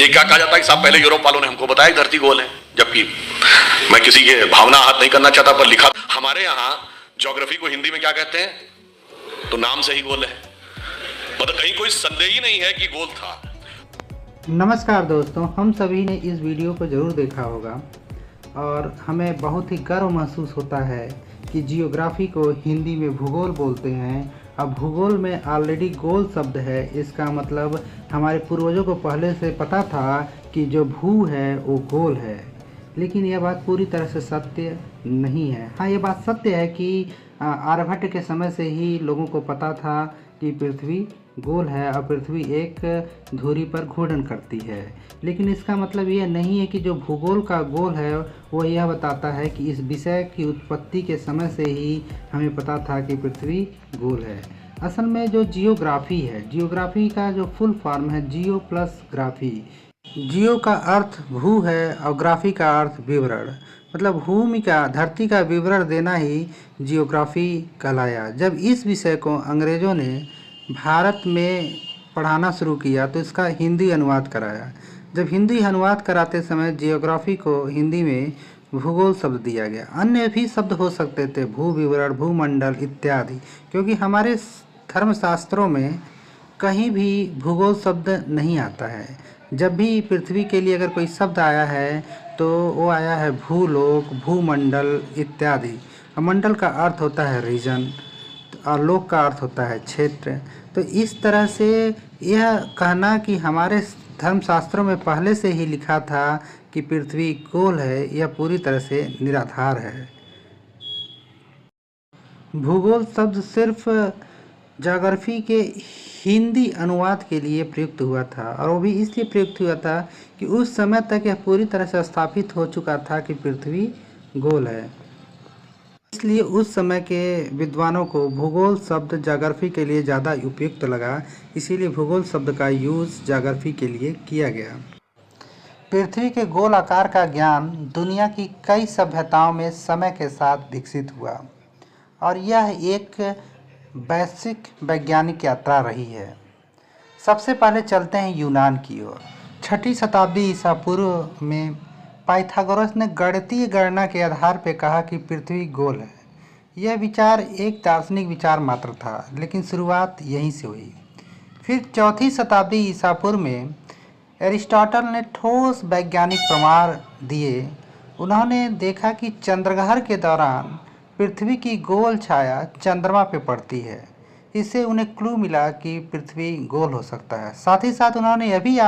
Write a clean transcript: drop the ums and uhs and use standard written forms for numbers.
ये क्या कहा जाता है कि साहब पहले यूरोप वालों ने हमको बताया धरती गोल है, जबकि मैं किसी के भावना आहत नहीं करना चाहता, पर लिखा हमारे यहाँ ज्योग्राफी को हिंदी में क्या कहते हैं, तो नाम से ही गोल है, मतलब कहीं कोई संदेह ही नहीं है कि गोल था। नमस्कार दोस्तों, हम सभी ने इस वीडियो को ज़रूर देखा होगा और हमें बहुत ही गर्व महसूस होता है कि जियोग्राफी को हिंदी में भूगोल बोलते हैं। अब भूगोल में ऑलरेडी गोल शब्द है, इसका मतलब हमारे पूर्वजों को पहले से पता था कि जो भू है वो गोल है। लेकिन यह बात पूरी तरह से सत्य नहीं है। हाँ, ये बात सत्य है कि आर्यभट्ट के समय से ही लोगों को पता था कि पृथ्वी गोल है और पृथ्वी एक धुरी पर घूर्णन करती है। लेकिन इसका मतलब यह नहीं है कि जो भूगोल का गोल है वो यह बताता है कि इस विषय की उत्पत्ति के समय से ही हमें पता था कि पृथ्वी गोल है। असल में जो जियोग्राफी है, जियोग्राफी का जो फुल फॉर्म है जियो प्लस ग्राफी। जियो का अर्थ भू है और ग्राफी का अर्थ विवरण, मतलब भूमि का, धरती का विवरण देना ही जियोग्राफी कहलाया। जब इस विषय को अंग्रेज़ों ने भारत में पढ़ाना शुरू किया तो इसका हिंदी अनुवाद कराया। जब हिंदी अनुवाद कराते समय जियोग्राफी को हिंदी में भूगोल शब्द दिया गया। अन्य भी शब्द हो सकते थे, भू विवरण, भूमंडल इत्यादि, क्योंकि हमारे धर्मशास्त्रों में कहीं भी भूगोल शब्द नहीं आता है। जब भी पृथ्वी के लिए अगर कोई शब्द आया है तो वो आया है भूलोक, भूमंडल इत्यादि। मंडल का अर्थ होता है रीजन और लोक का अर्थ होता है क्षेत्र। तो इस तरह से यह कहना कि हमारे धर्मशास्त्रों में पहले से ही लिखा था कि पृथ्वी गोल है, यह पूरी तरह से निराधार है। भूगोल शब्द सिर्फ ज्योग्राफी के हिंदी अनुवाद के लिए प्रयुक्त हुआ था, और वो भी इसलिए प्रयुक्त हुआ था कि उस समय तक यह पूरी तरह से स्थापित हो चुका था कि पृथ्वी गोल है। इसलिए उस समय के विद्वानों को भूगोल शब्द ज्योग्राफी के लिए ज़्यादा उपयुक्त लगा, इसीलिए भूगोल शब्द का यूज़ ज्योग्राफी के लिए किया गया। पृथ्वी के गोल आकार का ज्ञान दुनिया की कई सभ्यताओं में समय के साथ विकसित हुआ और यह एक वैश्विक वैज्ञानिक यात्रा रही है। सबसे पहले चलते हैं यूनान की ओर। 6वीं शताब्दी ईसा पूर्व में पाइथागोरस ने गणितीय गणना के आधार पर कहा कि पृथ्वी गोल है। यह विचार एक दार्शनिक विचार मात्र था, लेकिन शुरुआत यहीं से हुई। फिर 4वीं शताब्दी ईसा पूर्व में एरिस्टोटल ने ठोस वैज्ञानिक प्रमाण दिए। उन्होंने देखा कि चंद्रग्रहण के दौरान पृथ्वी की गोल छाया चंद्रमा पर पड़ती है। इससे उन्हें क्लू मिला कि पृथ्वी गोल हो सकता है। साथ ही साथ उन्होंने यह भी